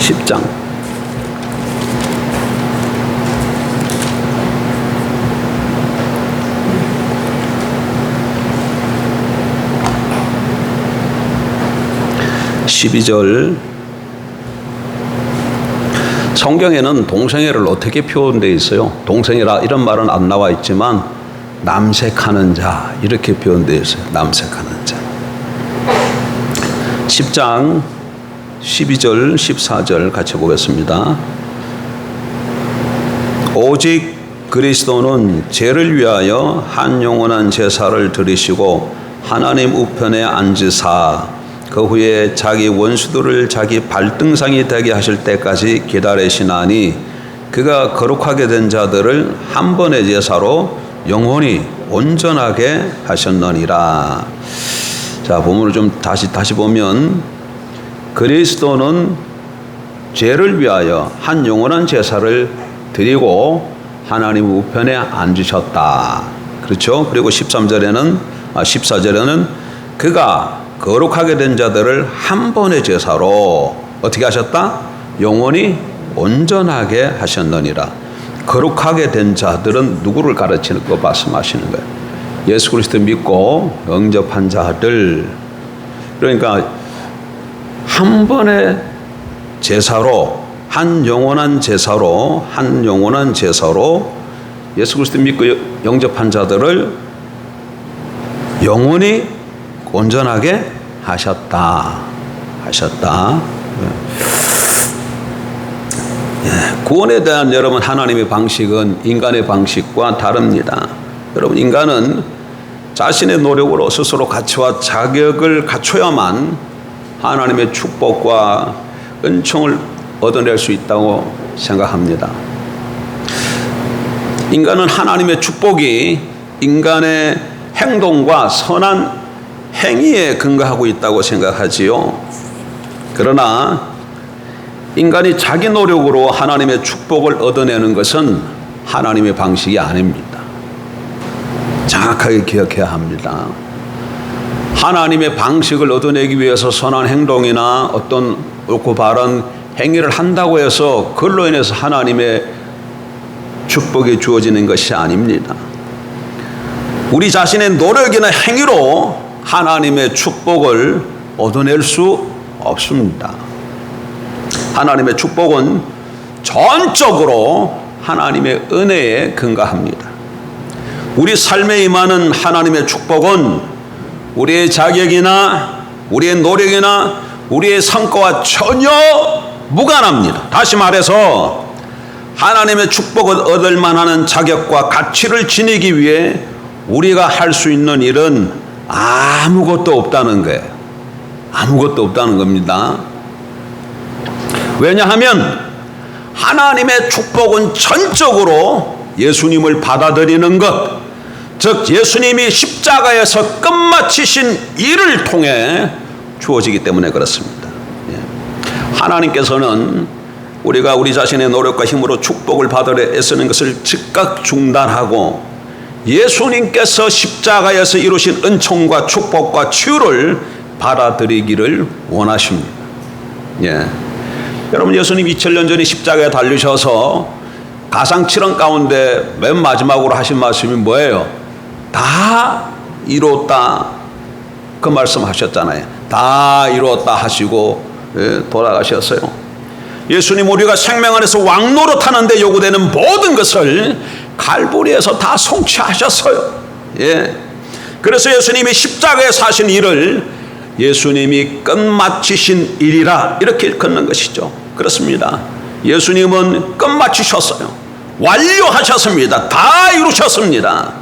10장. (12절) 성경에는 동성애를 어떻게 표현되어 있어요? 동성애라 이런 말은 안 나와 있지만 남색하는 자 이렇게 표현되어 있어요. 남색하는 자. 10장 12절 14절 같이 보겠습니다. 오직 그리스도는 죄를 위하여 한 영원한 제사를 드리시고 하나님 우편에 앉으사 그 후에 자기 원수들을 자기 발등상이 되게 하실 때까지 기다리시나니 그가 거룩하게 된 자들을 한 번의 제사로 영원히 온전하게 하셨느니라. 자, 본문을 좀 다시 보면 그리스도는 죄를 위하여 한 영원한 제사를 드리고 하나님 우편에 앉으셨다. 그렇죠? 그리고 14절에는 그가 거룩하게 된 자들을 한 번의 제사로 어떻게 하셨다? 영원히 온전하게 하셨느니라. 거룩하게 된 자들은 누구를 가르치는 거 말씀하시는 거예요? 예수 그리스도 믿고 영접한 자들. 그러니까 한 번의 제사로 한 영원한 제사로 예수 그리스도 믿고 영접한 자들을 영원히 온전하게 하셨다. 구원에 대한 여러분 하나님의 방식은 인간의 방식과 다릅니다. 여러분 인간은 자신의 노력으로 스스로 가치와 자격을 갖춰야만 하나님의 축복과 은총을 얻어낼 수 있다고 생각합니다. 인간은 하나님의 축복이 인간의 행동과 선한 행위에 근거하고 있다고 생각하지요. 그러나 인간이 자기 노력으로 하나님의 축복을 얻어내는 것은 하나님의 방식이 아닙니다. 정확하게 기억해야 합니다. 하나님의 방식을 얻어내기 위해서 선한 행동이나 어떤 옳고 바른 행위를 한다고 해서 그걸로 인해서 하나님의 축복이 주어지는 것이 아닙니다. 우리 자신의 노력이나 행위로 하나님의 축복을 얻어낼 수 없습니다. 하나님의 축복은 전적으로 하나님의 은혜에 근거합니다. 우리 삶에 임하는 하나님의 축복은 우리의 자격이나 우리의 노력이나 우리의 성과와 전혀 무관합니다. 다시 말해서 하나님의 축복을 얻을 만한 자격과 가치를 지니기 위해 우리가 할 수 있는 일은 아무것도 없다는 거예요. 아무것도 없다는 겁니다. 왜냐하면 하나님의 축복은 전적으로 예수님을 받아들이는 것, 즉 예수님이 십자가에서 끝마치신 일을 통해 주어지기 때문에 그렇습니다. 하나님께서는 우리가 우리 자신의 노력과 힘으로 축복을 받으려 애쓰는 것을 즉각 중단하고 예수님께서 십자가에서 이루신 은총과 축복과 치유를 받아들이기를 원하십니다. 여러분 예수님 2000년 전에 십자가에 달리셔서 가상칠언 가운데 맨 마지막으로 하신 말씀이 뭐예요? 다 이뤘다 그 말씀 하셨잖아요. 다 이뤘다 하시고 돌아가셨어요. 예수님 우리가 생명 안에서 왕노릇하는데 요구되는 모든 것을 갈보리에서 다 성취하셨어요. 그래서 예수님이 십자가에서 하신 일을 예수님이 끝마치신 일이라 이렇게 일컫는 것이죠. 그렇습니다. 예수님은 끝마치셨어요. 완료하셨습니다. 다 이루셨습니다.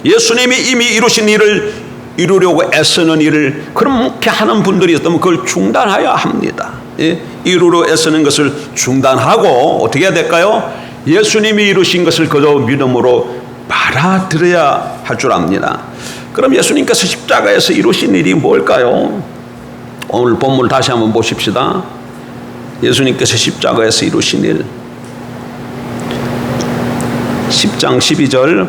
예수님이 이미 이루신 일을 이루려고 애쓰는 일을 그렇게 하는 분들이 있다면 그걸 중단해야 합니다. 이루려 애쓰는 것을 중단하고 어떻게 해야 될까요? 예수님이 이루신 것을 그저 믿음으로 받아들여야 할 줄 압니다. 그럼 예수님께서 십자가에서 이루신 일이 뭘까요? 오늘 본문을 다시 한번 보십시다. 예수님께서 십자가에서 이루신 일 10장 12절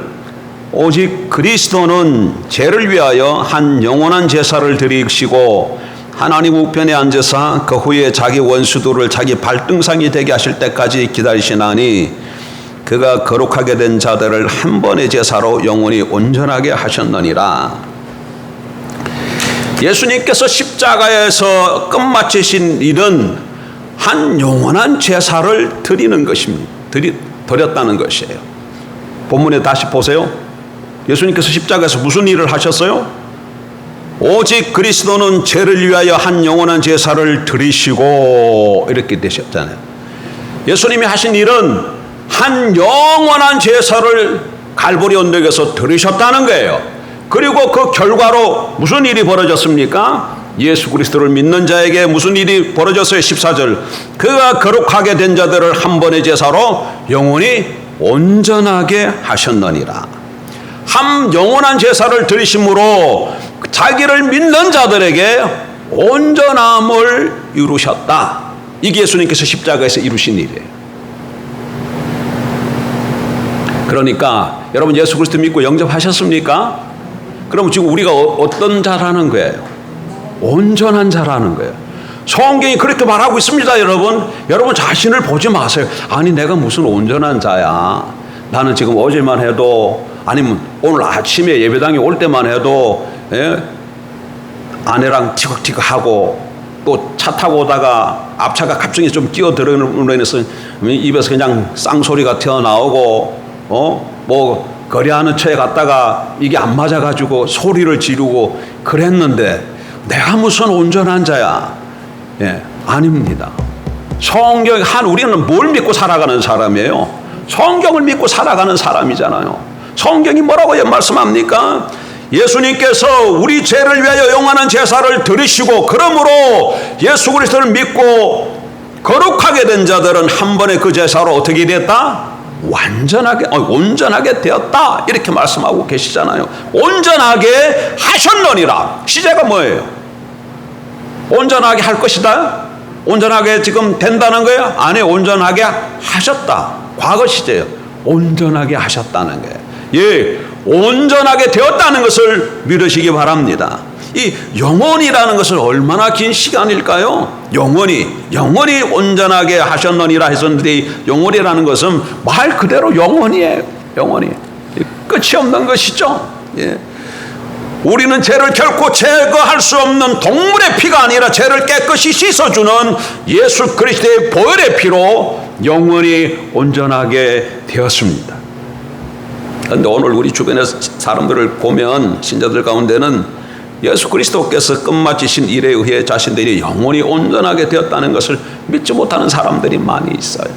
오직 그리스도는 죄를 위하여 한 영원한 제사를 드리시고 하나님 우편에 앉으사 그 후에 자기 원수들을 자기 발등상이 되게 하실 때까지 기다리시나니 그가 거룩하게 된 자들을 한 번의 제사로 영원히 온전하게 하셨느니라. 예수님께서 십자가에서 끝마치신 일은 한 영원한 제사를 드리는 것입니다. 드렸다는 것이에요. 본문에 다시 보세요. 예수님께서 십자가에서 무슨 일을 하셨어요? 오직 그리스도는 죄를 위하여 한 영원한 제사를 드리시고 이렇게 되셨잖아요. 예수님이 하신 일은 한 영원한 제사를 갈보리 언덕에서 드리셨다는 거예요. 그리고 그 결과로 무슨 일이 벌어졌습니까? 예수 그리스도를 믿는 자에게 무슨 일이 벌어졌어요? 14절. 그가 거룩하게 된 자들을 한 번의 제사로 영원히 온전하게 하셨느니라. 한 영원한 제사를 드리심으로 자기를 믿는 자들에게 온전함을 이루셨다. 이게 예수님께서 십자가에서 이루신 일이에요. 그러니까 여러분 예수 그리스도 믿고 영접하셨습니까? 그럼 지금 우리가 어떤 자라는 거예요? 온전한 자라는 거예요. 성경이 그렇게 말하고 있습니다. 여러분 자신을 보지 마세요. 아니 내가 무슨 온전한 자야. 나는 지금 어제만 해도 아니면 오늘 아침에 예배당에 올 때만 해도 아내랑 티격태격하고 또 차 타고 오다가 앞차가 갑자기 좀 끼어들어오는 인해서 입에서 그냥 쌍소리가 튀어나오고 뭐 거래하는 차에 갔다가 이게 안 맞아가지고 소리를 지르고 그랬는데 내가 무슨 온전한 자야? 아닙니다. 우리는 뭘 믿고 살아가는 사람이에요? 성경을 믿고 살아가는 사람이잖아요. 성경이 뭐라고 말씀합니까? 예수님께서 우리 죄를 위하여 영원한 제사를 드리시고 그러므로 예수 그리스도를 믿고 거룩하게 된 자들은 한 번에 그 제사로 어떻게 됐다? 온전하게 되었다. 이렇게 말씀하고 계시잖아요. 온전하게 하셨느니라. 시제가 뭐예요? 온전하게 할 것이다? 온전하게 지금 된다는 거예요? 아니, 온전하게 하셨다. 과거 시제예요. 온전하게 하셨다는 거예요. 예, 온전하게 되었다는 것을 믿으시기 바랍니다. 이 영원이라는 것은 얼마나 긴 시간일까요? 영원히 온전하게 하셨느니라 했었는데 영원이라는 것은 말 그대로 영원이에요. 영원히 끝이 없는 것이죠. 예. 우리는 죄를 결코 제거할 수 없는 동물의 피가 아니라 죄를 깨끗이 씻어주는 예수 그리스도의 보혈의 피로 영원히 온전하게 되었습니다. 그런데 오늘 우리 주변의 사람들을 보면 신자들 가운데는 예수 그리스도께서 끝마치신 일에 의해 자신들이 영원히 온전하게 되었다는 것을 믿지 못하는 사람들이 많이 있어요.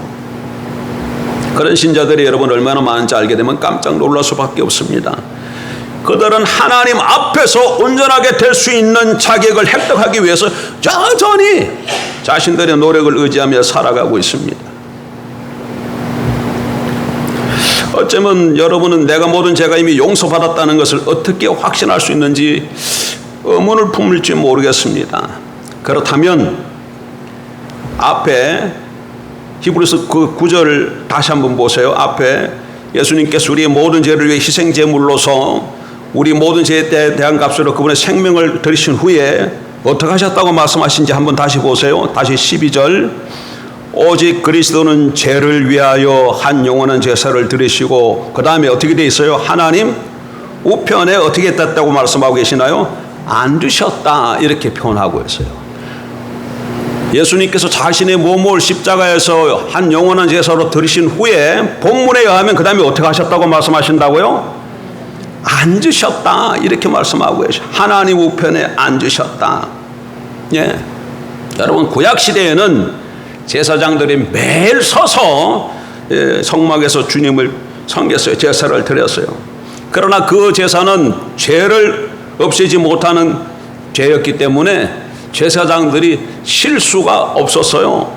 그런 신자들이 여러분 얼마나 많은지 알게 되면 깜짝 놀랄 수밖에 없습니다. 그들은 하나님 앞에서 온전하게 될 수 있는 자격을 획득하기 위해서 여전히 자신들의 노력을 의지하며 살아가고 있습니다. 어쩌면 여러분은 내가 모든 죄가 이미 용서받았다는 것을 어떻게 확신할 수 있는지 의문을 품을지 모르겠습니다. 그렇다면 앞에 히브리서 그 9절 다시 한번 보세요. 앞에 예수님께서 우리의 모든 죄를 위해 희생제물로서 우리 모든 죄에 대한 값으로 그분의 생명을 들이신 후에 어떻게 하셨다고 말씀하신지 한번 다시 보세요. 다시 12절. 오직 그리스도는 죄를 위하여 한 영원한 제사를 드리시고 그 다음에 어떻게 돼 있어요? 하나님 우편에 어떻게 됐다고 말씀하고 계시나요? 앉으셨다 이렇게 표현하고 있어요. 예수님께서 자신의 몸을 십자가에서 한 영원한 제사로 드리신 후에 본문에 의하면 그 다음에 어떻게 하셨다고 말씀하신다고요? 앉으셨다 이렇게 말씀하고 계셔. 하나님 우편에 앉으셨다. 예. 여러분 구약 시대에는 제사장들이 매일 서서 성막에서 주님을 섬겼어요. 제사를 드렸어요. 그러나 그 제사는 죄를 없애지 못하는 죄였기 때문에 제사장들이 쉴 수가 없었어요.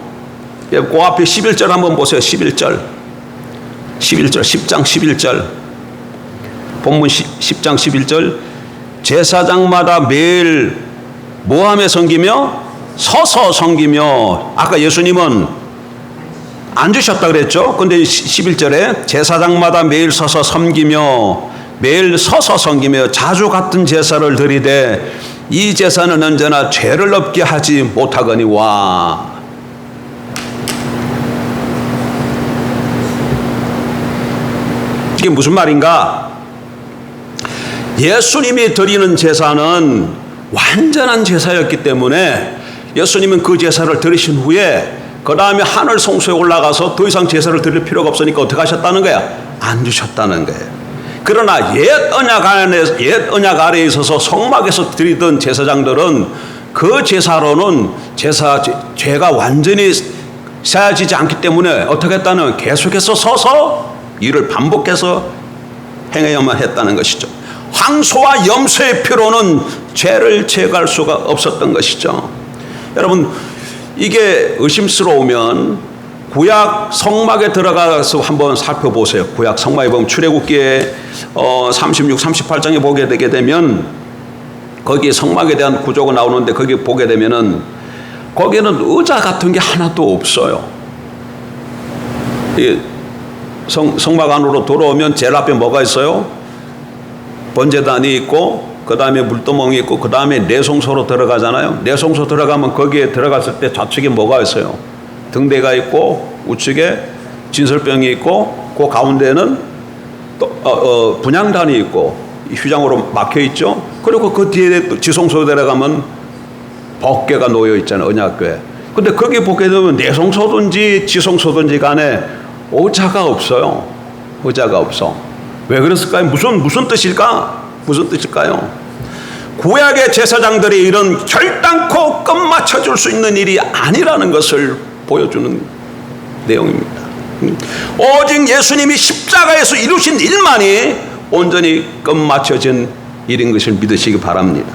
그 앞에 11절 한번 보세요. 11절 10장 11절 본문 10장 11절 제사장마다 매일 뭐하며 섬기며 서서 섬기며 아까 예수님은 앉으셨다 그랬죠. 근데 11절에 제사장마다 매일 서서 섬기며 매일 서서 섬기며 자주 같은 제사를 드리되 이 제사는 언제나 죄를 없게 하지 못하거니와. 이게 무슨 말인가? 예수님이 드리는 제사는 완전한 제사였기 때문에 예수님은 그 제사를 드리신 후에 그 다음에 하늘 성소에 올라가서 더 이상 제사를 드릴 필요가 없으니까 어떻게 하셨다는 거야? 안 주셨다는 거예요. 그러나 옛 언약 아래에 있어서 성막에서 드리던 제사장들은 그 제사로는 죄가 완전히 사해지지 않기 때문에 어떻게 했다는, 계속해서 서서 일을 반복해서 행해야만 했다는 것이죠. 황소와 염소의 피로는 죄를 제거할 수가 없었던 것이죠. 여러분, 이게 의심스러우면 구약 성막에 들어가서 한번 살펴보세요. 구약 성막에 보면 출애굽기에 36, 38장에 보게 되게 되면 거기에 성막에 대한 구조가 나오는데 거기 보게 되면은 거기에는 의자 같은 게 하나도 없어요. 성막 안으로 들어오면 제일 앞에 뭐가 있어요? 번제단이 있고 그 다음에 물두멍이 있고 그 다음에 내성소로 들어가잖아요. 내성소 들어가면 거기에 들어갔을 때 좌측에 뭐가 있어요? 등대가 있고 우측에 진설병이 있고 그 가운데는 또 분향단이 있고 휘장으로 막혀 있죠. 그리고 그 뒤에 또 지성소에 들어가면 법궤가 놓여 있잖아요. 언약궤. 근데 거기 보게 되면 내성소든지 지성소든지 간에 의자가 없어요. 의자가 없어. 왜 그랬을까요? 무슨 뜻일까? 무슨 뜻일까요? 구약의 제사장들이 이런 결단코 끝마쳐줄 수 있는 일이 아니라는 것을 보여주는 내용입니다. 오직 예수님이 십자가에서 이루신 일만이 온전히 끝마쳐진 일인 것을 믿으시기 바랍니다.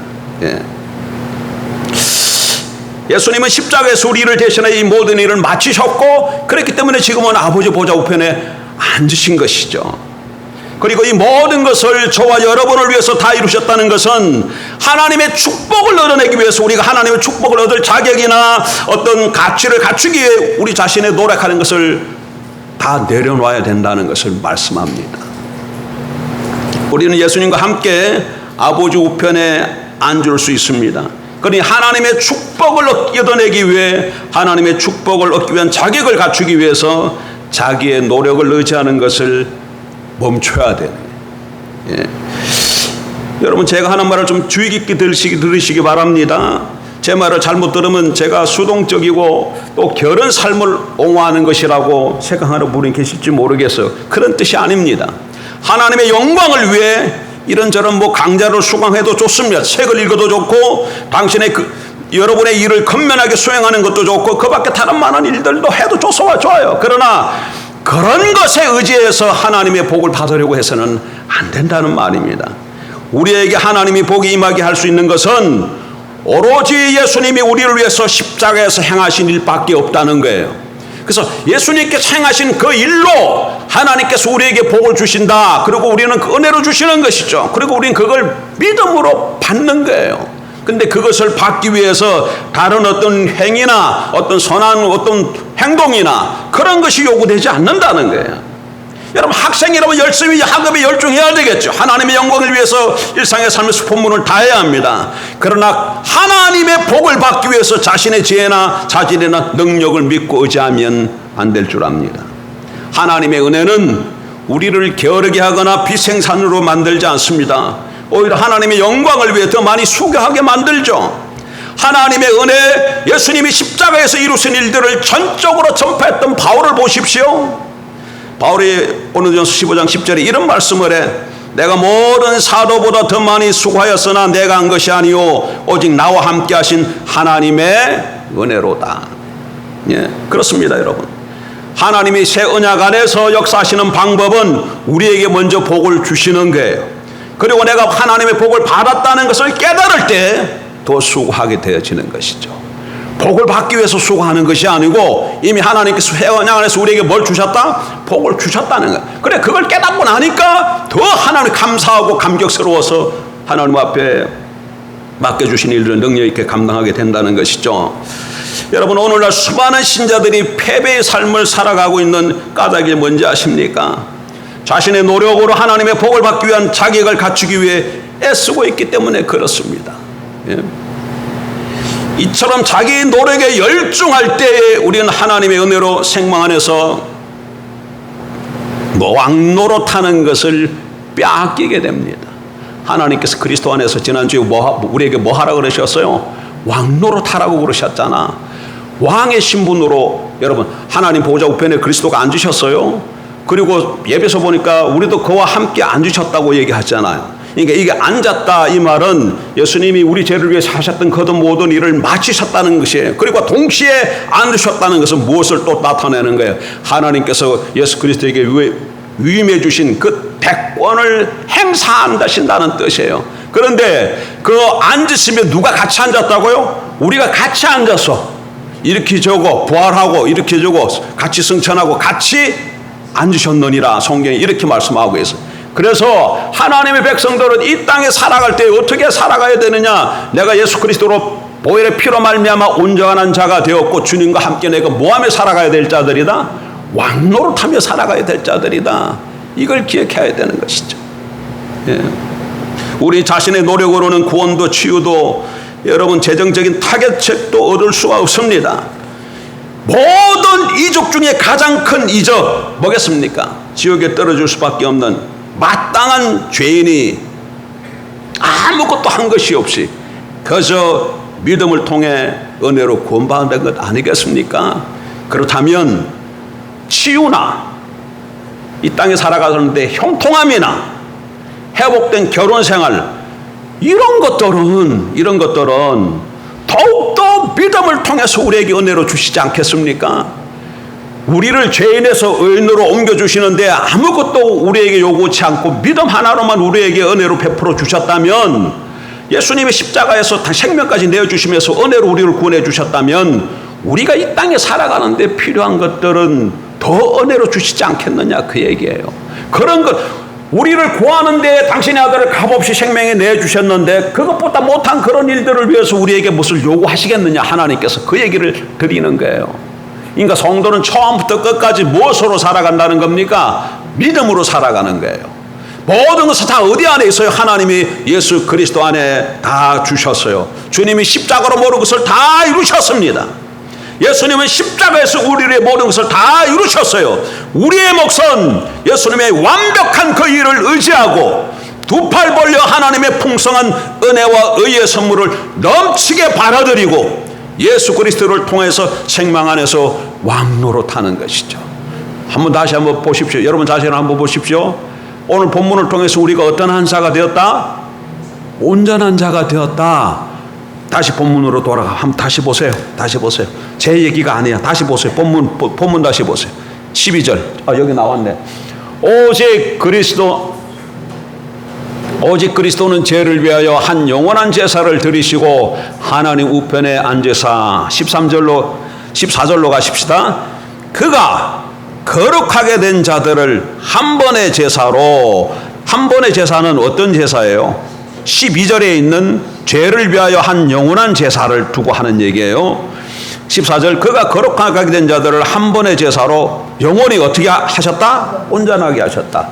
예수님은 십자가에서 우리를 대신해 이 모든 일을 마치셨고 그렇기 때문에 지금은 아버지 보좌 우편에 앉으신 것이죠. 그리고 이 모든 것을 저와 여러분을 위해서 다 이루셨다는 것은 하나님의 축복을 얻어내기 위해서 우리가 하나님의 축복을 얻을 자격이나 어떤 가치를 갖추기 위해 우리 자신의 노력하는 것을 다 내려놔야 된다는 것을 말씀합니다. 우리는 예수님과 함께 아버지 우편에 앉을 수 있습니다. 그러니 하나님의 축복을 얻어내기 위해 하나님의 축복을 얻기 위한 자격을 갖추기 위해서 자기의 노력을 의지하는 것을 멈춰야 되네. 여러분, 제가 하는 말을 좀 주의 깊게 들으시기 바랍니다. 제 말을 잘못 들으면 제가 수동적이고 또 결혼 삶을 옹호하는 것이라고 생각하는 분이 계실지 모르겠어요. 그런 뜻이 아닙니다. 하나님의 영광을 위해 이런저런 강좌를 수강해도 좋습니다. 책을 읽어도 좋고 당신의 여러분의 일을 건면하게 수행하는 것도 좋고 그 밖에 다른 많은 일들도 해도 좋아요. 그러나 그런 것에 의지해서 하나님의 복을 받으려고 해서는 안 된다는 말입니다. 우리에게 하나님이 복이 임하게 할 수 있는 것은 오로지 예수님이 우리를 위해서 십자가에서 행하신 일밖에 없다는 거예요. 그래서 예수님께서 행하신 그 일로 하나님께서 우리에게 복을 주신다. 그리고 우리는 그 은혜로 주시는 것이죠. 그리고 우리는 그걸 믿음으로 받는 거예요. 근데 그것을 받기 위해서 다른 어떤 행위나 어떤 선한 어떤 행동이나 그런 것이 요구되지 않는다는 거예요. 여러분, 학생이라면 열심히 학업에 열중해야 되겠죠. 하나님의 영광을 위해서 일상의 삶의 수포문을 다해야 합니다. 그러나 하나님의 복을 받기 위해서 자신의 지혜나 자질이나 능력을 믿고 의지하면 안 될 줄 압니다. 하나님의 은혜는 우리를 게으르게 하거나 비생산으로 만들지 않습니다. 오히려 하나님의 영광을 위해 더 많이 수고하게 만들죠. 하나님의 은혜, 예수님이 십자가에서 이루신 일들을 전적으로 전파했던 바울을 보십시오. 바울이 고린도전서 15장 10절에 이런 말씀을 해. 내가 모든 사도보다 더 많이 수고하였으나 내가 한 것이 아니요 오직 나와 함께 하신 하나님의 은혜로다. 그렇습니다, 여러분. 하나님이 새 언약 안에서 역사하시는 방법은 우리에게 먼저 복을 주시는 거예요. 그리고 내가 하나님의 복을 받았다는 것을 깨달을 때 더 수고하게 되어지는 것이죠. 복을 받기 위해서 수고하는 것이 아니고 이미 하나님께서 새 언약 안에서 우리에게 뭘 주셨다? 복을 주셨다는 거예요. 그래, 그걸 깨닫고 나니까 더 하나님 감사하고 감격스러워서 하나님 앞에 맡겨주신 일들을 능력 있게 감당하게 된다는 것이죠. 여러분, 오늘날 수많은 신자들이 패배의 삶을 살아가고 있는 까닭이 뭔지 아십니까? 자신의 노력으로 하나님의 복을 받기 위한 자격을 갖추기 위해 애쓰고 있기 때문에 그렇습니다. 이처럼 자기 노력에 열중할 때에 우리는 하나님의 은혜로 생명 안에서 왕노릇하는 것을 빼앗기게 됩니다. 하나님께서 그리스도 안에서 지난주에 우리에게 뭐 하라고 그러셨어요? 왕노릇하라고 그러셨잖아. 왕의 신분으로 여러분 하나님 보좌 우편에 그리스도가 앉으셨어요. 그리고 예배서 보니까 우리도 그와 함께 앉으셨다고 얘기하잖아요. 그러니까 이게 앉았다 이 말은 예수님이 우리 죄를 위해서 하셨던 그 모든 일을 마치셨다는 것이에요. 그리고 동시에 앉으셨다는 것은 무엇을 또 나타내는 거예요? 하나님께서 예수 그리스도에게 위임해 주신 그 대권을 행사한다신다는 뜻이에요. 그런데 그 앉으시면 누가 같이 앉았다고요? 우리가 같이 앉아서 일으키저고 부활하고 일으키저고 같이 승천하고 같이 앉으셨느니라 성경이 이렇게 말씀하고 있어요. 그래서 하나님의 백성들은 이 땅에 살아갈 때 어떻게 살아가야 되느냐? 내가 예수 그리스도로 보혈의 피로 말미암아 온전한 자가 되었고 주님과 함께 내가 뭐하며 살아가야 될 자들이다? 왕노릇하며 살아가야 될 자들이다. 이걸 기억해야 되는 것이죠. 예. 우리 자신의 노력으로는 구원도 치유도 여러분 재정적인 타겟책도 얻을 수가 없습니다. 모든 이적 중에 가장 큰 이적 뭐겠습니까? 지옥에 떨어질 수밖에 없는 마땅한 죄인이 아무것도 한 것이 없이 그저 믿음을 통해 은혜로 구원받는 것 아니겠습니까? 그렇다면 치유나 이 땅에 살아가는데 형통함이나 회복된 결혼생활 이런 것들은 더욱더 믿음을 통해서 우리에게 은혜로 주시지 않겠습니까? 우리를 죄인에서 의인으로 옮겨주시는데 아무것도 우리에게 요구치 않고 믿음 하나로만 우리에게 은혜로 베풀어 주셨다면, 예수님의 십자가에서 생명까지 내어주시면서 은혜로 우리를 구원해 주셨다면 우리가 이 땅에 살아가는데 필요한 것들은 더 은혜로 주시지 않겠느냐 그 얘기예요. 그런 것 우리를 구하는데 당신의 아들을 값없이 생명에 내주셨는데 그것보다 못한 그런 일들을 위해서 우리에게 무엇을 요구하시겠느냐 하나님께서 그 얘기를 드리는 거예요. 그러니까 성도는 처음부터 끝까지 무엇으로 살아간다는 겁니까? 믿음으로 살아가는 거예요. 모든 것은 다 어디 안에 있어요? 하나님이 예수 그리스도 안에 다 주셨어요. 주님이 십자가로 모든 것을 다 이루셨습니다. 예수님은 십자가에서 우리의 모든 것을 다 이루셨어요. 우리의 몫은 예수님의 완벽한 그 일을 의지하고 두 팔 벌려 하나님의 풍성한 은혜와 의의 선물을 넘치게 받아들이고 예수 그리스도를 통해서 생명 안에서 왕노릇하는 것이죠. 다시 한번 보십시오. 여러분 자신을 한번 보십시오. 오늘 본문을 통해서 우리가 어떤 한 자가 되었다? 온전한 자가 되었다. 다시 본문으로 돌아가. 한번 다시 보세요. 다시 보세요. 제 얘기가 아니야. 다시 보세요. 본문 다시 보세요. 12절. 여기 나왔네. 오직 그리스도는 죄를 위하여 한 영원한 제사를 드리시고 하나님 우편에 앉으사 14절로 가십시다. 그가 거룩하게 된 자들을 한 번의 제사로, 한 번의 제사는 어떤 제사예요? 12절에 있는 죄를 위하여 한 영원한 제사를 두고 하는 얘기예요. 14절 그가 거룩하게 된 자들을 한 번의 제사로 영원히 어떻게 하셨다? 온전하게 하셨다.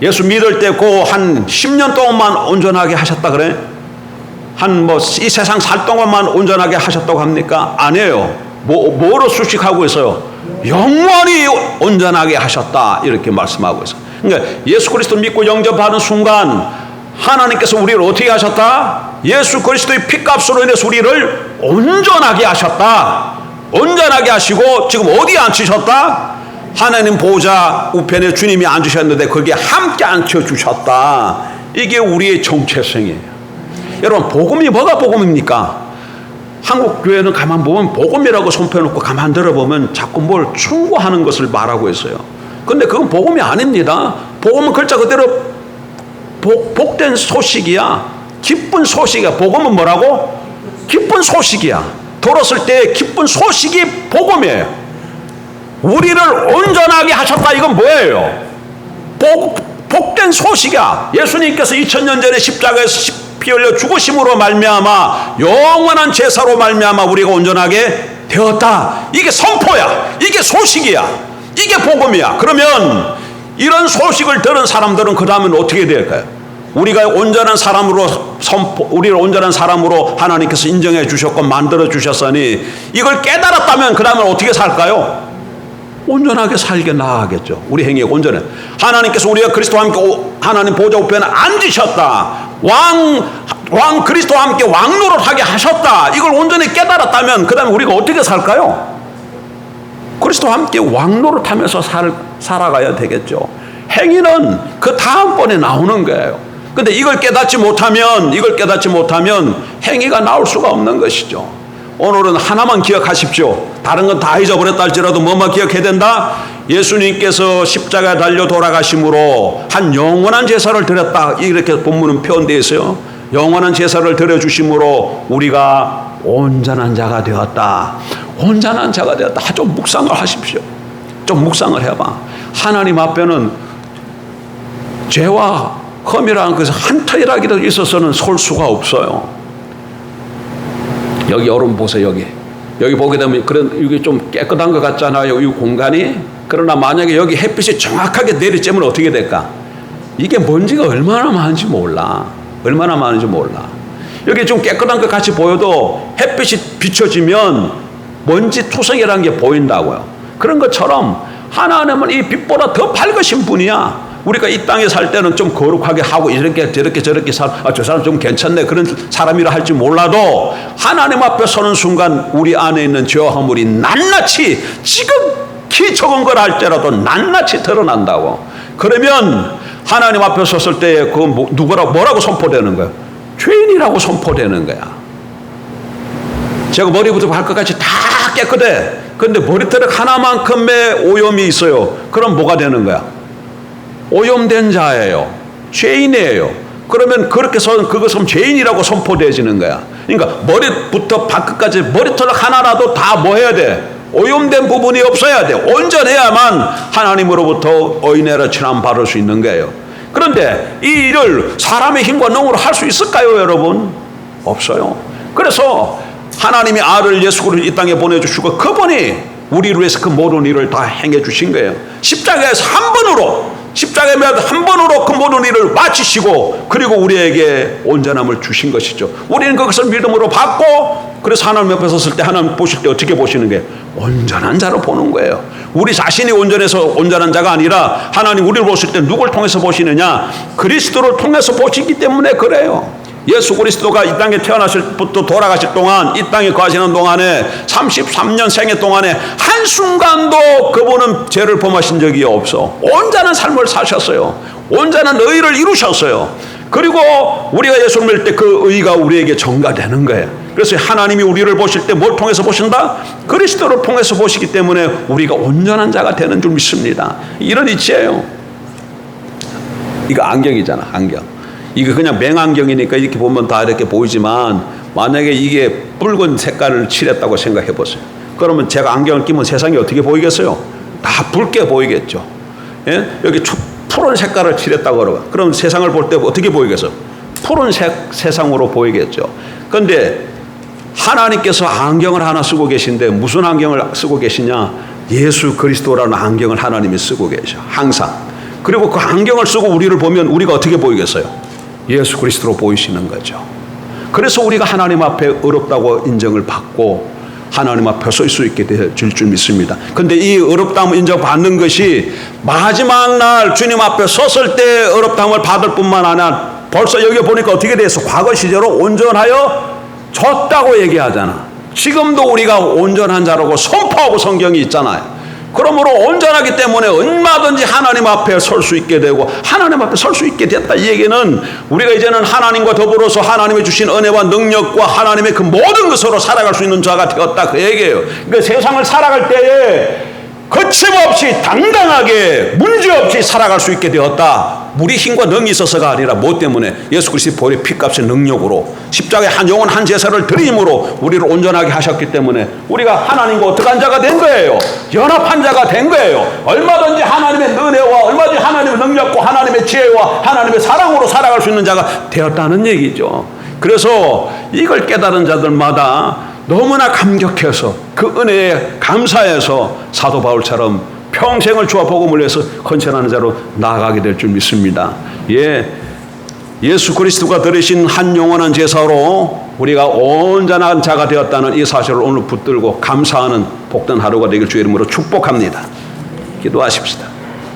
예수 믿을 때 한 10년 동안만 온전하게 하셨다 그래? 이 세상 살 동안만 온전하게 하셨다고 합니까? 아니에요. 뭐로 수식하고 있어요? 영원히 온전하게 하셨다 이렇게 말씀하고 있어요. 그러니까 예수 그리스도 믿고 영접하는 순간 하나님께서 우리를 어떻게 하셨다? 예수 그리스도의 피값으로 인해서 우리를 온전하게 하셨다. 온전하게 하시고 지금 어디에 앉히셨다? 하나님 보좌 우편에 주님이 앉으셨는데 거기에 함께 앉혀주셨다. 이게 우리의 정체성이에요. 여러분 복음이 뭐가 복음입니까? 한국 교회는 가만 보면 복음이라고 손펴놓고 가만 들어보면 자꾸 뭘 충고하는 것을 말하고 있어요. 근데 그건 복음이 아닙니다. 복음은 글자 그대로 복된 소식이야. 기쁜 소식이야. 복음은 뭐라고? 기쁜 소식이야. 들었을 때 기쁜 소식이 복음이에요. 우리를 온전하게 하셨다. 이건 뭐예요? 복된 소식이야. 예수님께서 2000년 전에 십자가에서 피 흘려 죽으심으로 말미암아 영원한 제사로 말미암아 우리가 온전하게 되었다. 이게 선포야. 이게 소식이야. 이게 복음이야. 그러면 이런 소식을 들은 사람들은 그 다음엔 어떻게 될까요? 우리가 온전한 사람으로 우리를 온전한 사람으로 하나님께서 인정해 주셨고 만들어 주셨으니 이걸 깨달았다면 그 다음에 어떻게 살까요? 온전하게 살게 나아가겠죠. 우리 행위가 온전해. 하나님께서 우리가 그리스도와 함께 하나님 보좌 우편에 앉으셨다. 왕 그리스도와 함께 왕노릇하게 하셨다. 이걸 온전히 깨달았다면 그 다음에 우리가 어떻게 살까요? 그리스도와 함께 왕노릇하면서 살아가야 되겠죠. 행위는 그 다음번에 나오는 거예요. 근데 이걸 깨닫지 못하면 행위가 나올 수가 없는 것이죠. 오늘은 하나만 기억하십시오. 다른 건 다 잊어버렸다 할지라도 뭐만 기억해야 된다? 예수님께서 십자가에 달려 돌아가심으로 한 영원한 제사를 드렸다. 이렇게 본문은 표현되어 있어요. 영원한 제사를 드려주심으로 우리가 온전한 자가 되었다. 온전한 자가 되었다. 좀 묵상을 하십시오. 좀 묵상을 해봐. 하나님 앞에는 죄와 흠이라는 것은 한 터이라도 있어서는 설 수가 없어요. 여기 여러분 보세요. 여기 보게 되면 이게 좀 깨끗한 것 같잖아요. 이 공간이. 그러나 만약에 여기 햇빛이 정확하게 내리쬐면 어떻게 될까? 이게 먼지가 얼마나 많은지 몰라. 여기 좀 깨끗한 것 같이 보여도 햇빛이 비춰지면 먼지 투성이라는 게 보인다고요. 그런 것처럼 하나님은 이 빛보다 더 밝으신 분이야. 우리가 이 땅에 살 때는 좀 거룩하게 하고 이렇게 저렇게 저 사람 좀 괜찮네 그런 사람이라 할지 몰라도 하나님 앞에 서는 순간 우리 안에 있는 죄와 허물이 낱낱이 지극히 적은 걸 할지라도 낱낱이 드러난다고. 그러면 하나님 앞에 섰을 때 그 뭐라고 선포되는 거야? 죄인이라고 선포되는 거야. 제가 머리부터 발끝까지 다 깨끗해. 그런데 머리털 하나만큼의 오염이 있어요. 그럼 뭐가 되는 거야? 오염된 자예요. 죄인이에요. 그러면 그렇게 그것은 죄인이라고 선포되어지는 거야. 그러니까 머리부터 발끝까지 머리털 하나라도 다 뭐 해야 돼? 오염된 부분이 없어야 돼. 온전해야만 하나님으로부터 의인으로 칭함 받을 수 있는 거예요. 그런데 이 일을 사람의 힘과 능으로 할 수 있을까요, 여러분? 없어요. 그래서 하나님이 아들 예수 그리스도를 이 땅에 보내주시고 그분이 우리를 위해서 그 모든 일을 다 행해 주신 거예요. 십자가에서 한 번으로 그 모든 일을 마치시고 그리고 우리에게 온전함을 주신 것이죠. 우리는 그것을 믿음으로 받고 그래서 하나님 옆에 섰을 때 하나님 보실 때 어떻게 보시는 거예요? 온전한 자로 보는 거예요. 우리 자신이 온전해서 온전한 자가 아니라 하나님 우리를 보실 때 누굴 통해서 보시느냐? 그리스도를 통해서 보시기 때문에 그래요. 예수 그리스도가 이 땅에 태어나실부터 돌아가실 동안 이 땅에 거하시는 동안에 33년 생애 동안에 한순간도 그분은 죄를 범하신 적이 없어. 온전한 삶을 사셨어요. 온전한 의를 이루셨어요. 그리고 우리가 예수를 믿을 때 그 의가 우리에게 전가되는 거예요. 그래서 하나님이 우리를 보실 때 뭘 통해서 보신다? 그리스도를 통해서 보시기 때문에 우리가 온전한 자가 되는 줄 믿습니다. 이런 이치예요. 이거 안경이잖아, 안경. 이거 그냥 맹안경이니까 이렇게 보면 다 이렇게 보이지만 만약에 이게 붉은 색깔을 칠했다고 생각해 보세요. 그러면 제가 안경을 끼면 세상이 어떻게 보이겠어요? 다 붉게 보이겠죠. 예? 여기 푸른 색깔을 칠했다고 그러고 그럼 세상을 볼 때 어떻게 보이겠어요? 푸른색 세상으로 보이겠죠. 그런데 하나님께서 안경을 하나 쓰고 계신데 무슨 안경을 쓰고 계시냐? 예수 그리스도라는 안경을 하나님이 쓰고 계셔. 항상. 그리고 그 안경을 쓰고 우리를 보면 우리가 어떻게 보이겠어요? 예수 그리스도로 보이시는 거죠. 그래서 우리가 하나님 앞에 어렵다고 인정을 받고 하나님 앞에 설 수 있게 될 줄 믿습니다. 그런데 이 어렵다함을 인정받는 것이 마지막 날 주님 앞에 섰을 때 어렵다함을 받을 뿐만 아니라 벌써 여기 보니까 어떻게 돼서 과거 시제로 온전하여 졌다고 얘기하잖아. 지금도 우리가 온전한 자라고 선포하고 성경이 있잖아요. 그러므로 온전하기 때문에 얼마든지 하나님 앞에 설 수 있게 되고 하나님 앞에 설 수 있게 됐다. 이 얘기는 우리가 이제는 하나님과 더불어서 하나님이 주신 은혜와 능력과 하나님의 그 모든 것으로 살아갈 수 있는 자가 되었다. 그 얘기예요. 그러니까 세상을 살아갈 때에 거침없이 당당하게 문제없이 살아갈 수 있게 되었다. 우리 힘과 능이 있어서가 아니라 뭐 때문에? 예수 그리스도의 보혈의 피값의 능력으로 십자가에 한 영원 한 제사를 드림으로 우리를 온전하게 하셨기 때문에 우리가 하나님과 어떻게 한 자가 된 거예요? 연합한 자가 된 거예요. 얼마든지 하나님의 은혜와 얼마든지 하나님의 능력과 하나님의 지혜와 하나님의 사랑으로 살아갈 수 있는 자가 되었다는 얘기죠. 그래서 이걸 깨달은 자들마다 너무나 감격해서 그 은혜에 감사해서 사도 바울처럼 평생을 주와 복음을 위해서 헌신하는 자로 나아가게 될 줄 믿습니다. 예, 예수 그리스도가 들으신 한 영원한 제사로 우리가 온전한 자가 되었다는 이 사실을 오늘 붙들고 감사하는 복된 하루가 되길 주의 이름으로 축복합니다. 기도하십시다.